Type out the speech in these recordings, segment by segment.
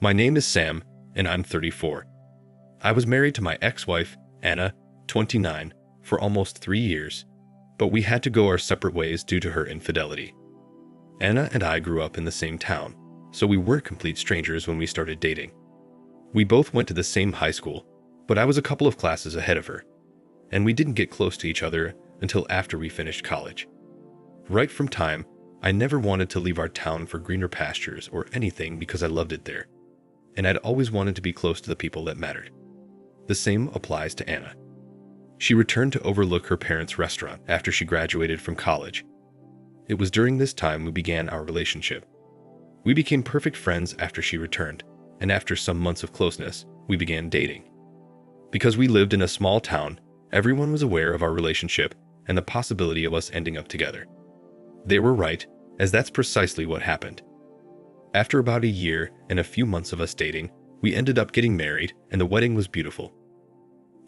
My name is Sam, and I'm 34. I was married to my ex-wife, Anna, 29, for almost 3 years, but we had to go our separate ways due to her infidelity. Anna and I grew up in the same town, so we weren't complete strangers when we started dating. We both went to the same high school, but I was a couple of classes ahead of her, and we didn't get close to each other until after we finished college. Right from time, I never wanted to leave our town for greener pastures or anything because I loved it there, and I'd always wanted to be close to the people that mattered. The same applies to Anna. She returned to overlook her parents' restaurant after she graduated from college. It was during this time we began our relationship. We became perfect friends after she returned, and after some months of closeness, we began dating. Because we lived in a small town, everyone was aware of our relationship and the possibility of us ending up together. They were right, as that's precisely what happened. After about a year and a few months of us dating, we ended up getting married, and the wedding was beautiful.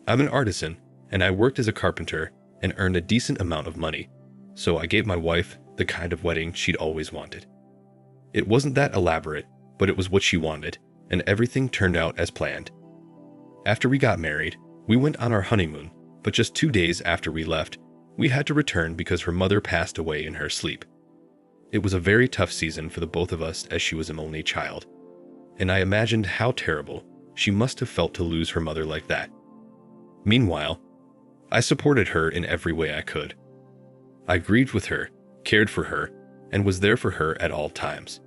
I'm an artisan, and I worked as a carpenter and earned a decent amount of money, so I gave my wife the kind of wedding she'd always wanted. It wasn't that elaborate, but it was what she wanted, and everything turned out as planned. After we got married, we went on our honeymoon, but just 2 days after we left, we had to return because her mother passed away in her sleep. It was a very tough season for the both of us as she was an only child, and I imagined how terrible she must have felt to lose her mother like that. Meanwhile, I supported her in every way I could. I grieved with her, cared for her, and was there for her at all times.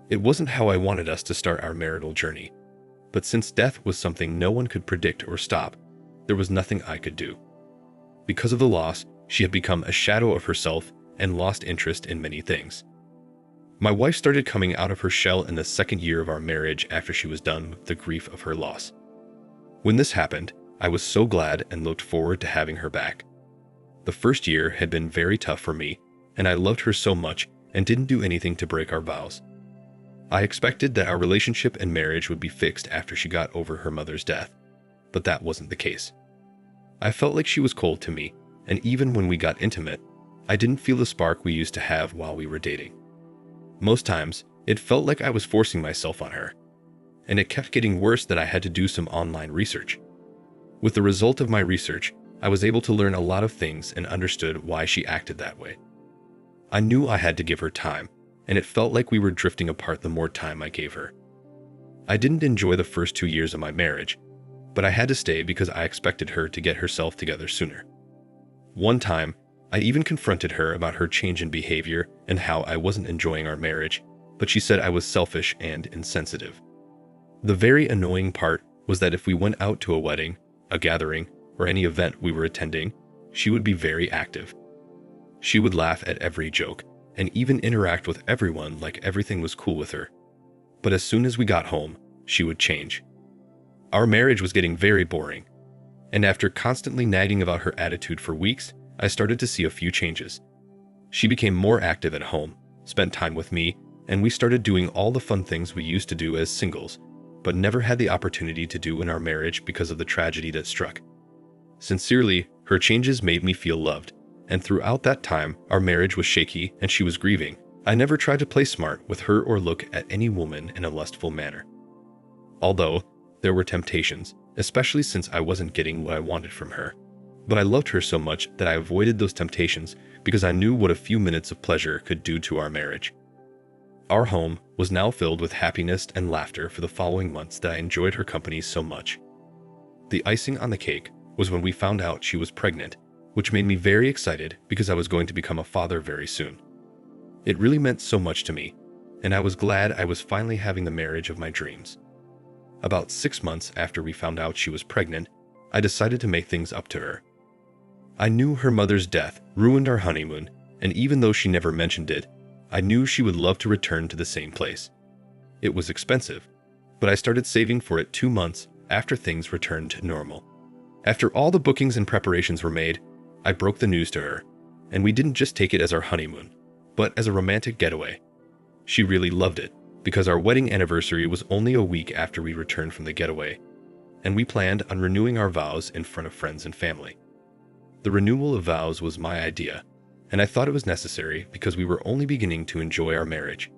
It wasn't how I wanted us to start our marital journey, but since death was something no one could predict or stop, there was nothing I could do. Because of the loss, she had become a shadow of herself and lost interest in many things. My wife started coming out of her shell in the second year of our marriage after she was done with the grief of her loss. When this happened, I was so glad and looked forward to having her back. The first year had been very tough for me, and I loved her so much and didn't do anything to break our vows. I expected that our relationship and marriage would be fixed after she got over her mother's death, but that wasn't the case. I felt like she was cold to me, and even when we got intimate, I didn't feel the spark we used to have while we were dating. Most times, it felt like I was forcing myself on her, and it kept getting worse that I had to do some online research. With the result of my research, I was able to learn a lot of things and understood why she acted that way. I knew I had to give her time, and it felt like we were drifting apart the more time I gave her. I didn't enjoy the first 2 years of my marriage, but I had to stay because I expected her to get herself together sooner. One time, I even confronted her about her change in behavior and how I wasn't enjoying our marriage, but she said I was selfish and insensitive. The very annoying part was that if we went out to a wedding, a gathering, or any event we were attending, she would be very active. She would laugh at every joke and even interact with everyone like everything was cool with her. But as soon as we got home, she would change. Our marriage was getting very boring, and after constantly nagging about her attitude for weeks, I started to see a few changes. She became more active at home, spent time with me, and we started doing all the fun things we used to do as singles, but never had the opportunity to do in our marriage because of the tragedy that struck. Sincerely, her changes made me feel loved, and throughout that time, our marriage was shaky and she was grieving. I never tried to play smart with her or look at any woman in a lustful manner. Although, there were temptations, especially since I wasn't getting what I wanted from her. But I loved her so much that I avoided those temptations because I knew what a few minutes of pleasure could do to our marriage. Our home was now filled with happiness and laughter for the following months that I enjoyed her company so much. The icing on the cake was when we found out she was pregnant, which made me very excited because I was going to become a father very soon. It really meant so much to me, and I was glad I was finally having the marriage of my dreams. About 6 months after we found out she was pregnant, I decided to make things up to her. I knew her mother's death ruined our honeymoon, and even though she never mentioned it, I knew she would love to return to the same place. It was expensive, but I started saving for it 2 months after things returned to normal. After all the bookings and preparations were made, I broke the news to her, and we didn't just take it as our honeymoon, but as a romantic getaway. She really loved it, because our wedding anniversary was only a week after we returned from the getaway, and we planned on renewing our vows in front of friends and family. The renewal of vows was my idea, and I thought it was necessary because we were only beginning to enjoy our marriage.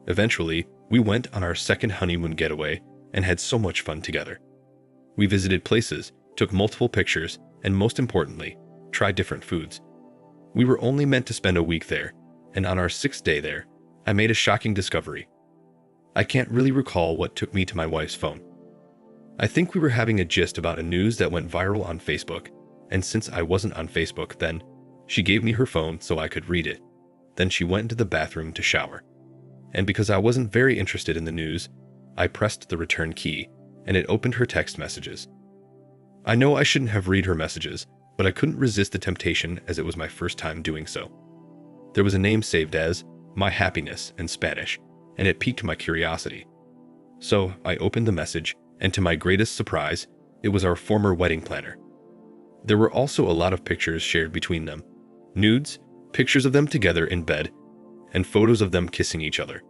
Eventually, We went on our second honeymoon getaway and had so much fun together. We visited places, took multiple pictures, and most importantly, tried different foods. We were only meant to spend a week there, and on our 6th day there, I made a shocking discovery. I can't really recall what took me to my wife's phone. I think we were having a gist about a news that went viral on Facebook, and since I wasn't on Facebook then, she gave me her phone so I could read it. Then she went into the bathroom to shower. And because I wasn't very interested in the news, I pressed the return key, and it opened her text messages. I know I shouldn't have read her messages, but I couldn't resist the temptation as it was my first time doing so. There was a name saved as My Happiness in Spanish, and it piqued my curiosity. So I opened the message, and to my greatest surprise, it was our former wedding planner. There were also a lot of pictures shared between them. Nudes, pictures of them together in bed, and photos of them kissing each other.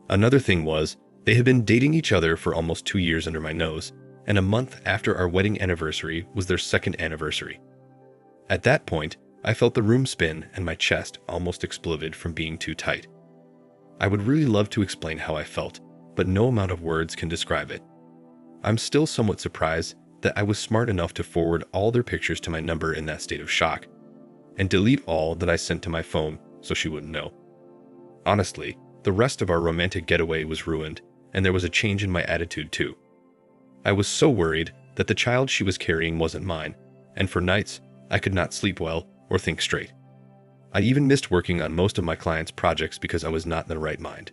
Another thing was, they had been dating each other for almost 2 years under my nose, and a month after our wedding anniversary was their 2nd anniversary. At that point, I felt the room spin and my chest almost exploded from being too tight. I would really love to explain how I felt, but no amount of words can describe it. I'm still somewhat surprised that I was smart enough to forward all their pictures to my number in that state of shock, and delete all that I sent to my phone so she wouldn't know. Honestly, the rest of our romantic getaway was ruined, and there was a change in my attitude too. I was so worried that the child she was carrying wasn't mine, and for nights, I could not sleep well or think straight. I even missed working on most of my clients' projects because I was not in the right mind.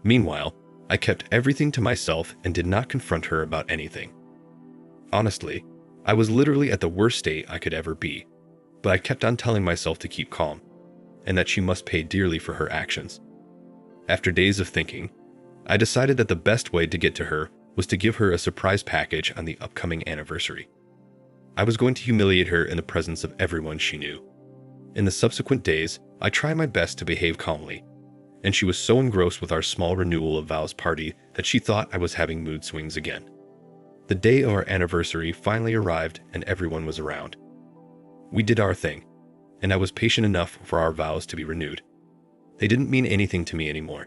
Meanwhile, I kept everything to myself and did not confront her about anything. Honestly, I was literally at the worst state I could ever be, but I kept on telling myself to keep calm, and that she must pay dearly for her actions. After days of thinking, I decided that the best way to get to her was to give her a surprise package on the upcoming anniversary. I was going to humiliate her in the presence of everyone she knew. In the subsequent days, I tried my best to behave calmly, and she was so engrossed with our small renewal of vows party that she thought I was having mood swings again. The day of our anniversary finally arrived and everyone was around. We did our thing, and I was patient enough for our vows to be renewed. They didn't mean anything to me anymore.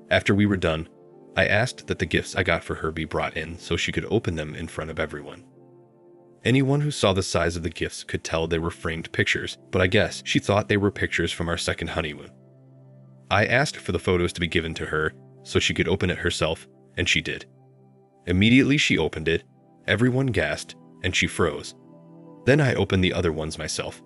After we were done, I asked that the gifts I got for her be brought in so she could open them in front of everyone. Anyone who saw the size of the gifts could tell they were framed pictures, but I guess she thought they were pictures from our second honeymoon. I asked for the photos to be given to her so she could open it herself, and she did. Immediately she opened it, everyone gasped, and she froze. Then I opened the other ones myself.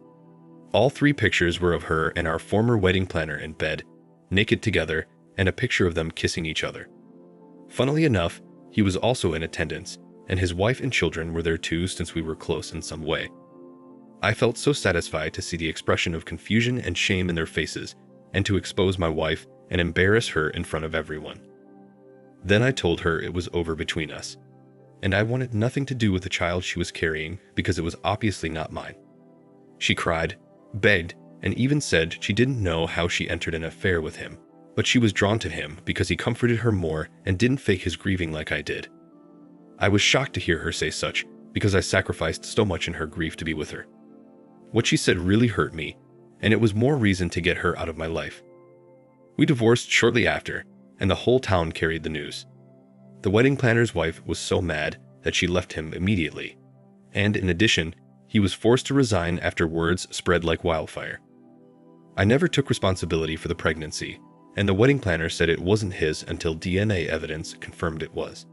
All 3 pictures were of her and our former wedding planner in bed, naked together, and a picture of them kissing each other. Funnily enough, he was also in attendance, and his wife and children were there too since we were close in some way. I felt so satisfied to see the expression of confusion and shame in their faces, and to expose my wife and embarrass her in front of everyone. Then I told her it was over between us, and I wanted nothing to do with the child she was carrying because it was obviously not mine. She cried, begged, and even said she didn't know how she entered an affair with him, but she was drawn to him because he comforted her more and didn't fake his grieving like I did. I was shocked to hear her say such because I sacrificed so much in her grief to be with her. What she said really hurt me, and it was more reason to get her out of my life. We divorced shortly after, and the whole town carried the news. The wedding planner's wife was so mad that she left him immediately, and in addition, he was forced to resign after words spread like wildfire. I never took responsibility for the pregnancy, and the wedding planner said it wasn't his until DNA evidence confirmed it was.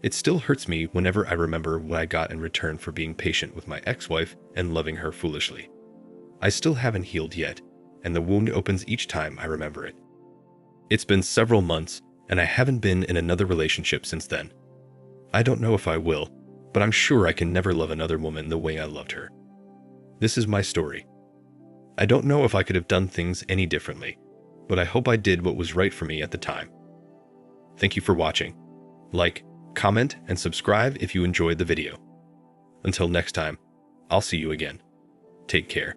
It still hurts me whenever I remember what I got in return for being patient with my ex-wife and loving her foolishly. I still haven't healed yet, and the wound opens each time I remember it. It's been several months, and I haven't been in another relationship since then. I don't know if I will, but I'm sure I can never love another woman the way I loved her. This is my story. I don't know if I could have done things any differently, but I hope I did what was right for me at the time. Thank you for watching. Like, comment, and subscribe if you enjoyed the video. Until next time, I'll see you again. Take care.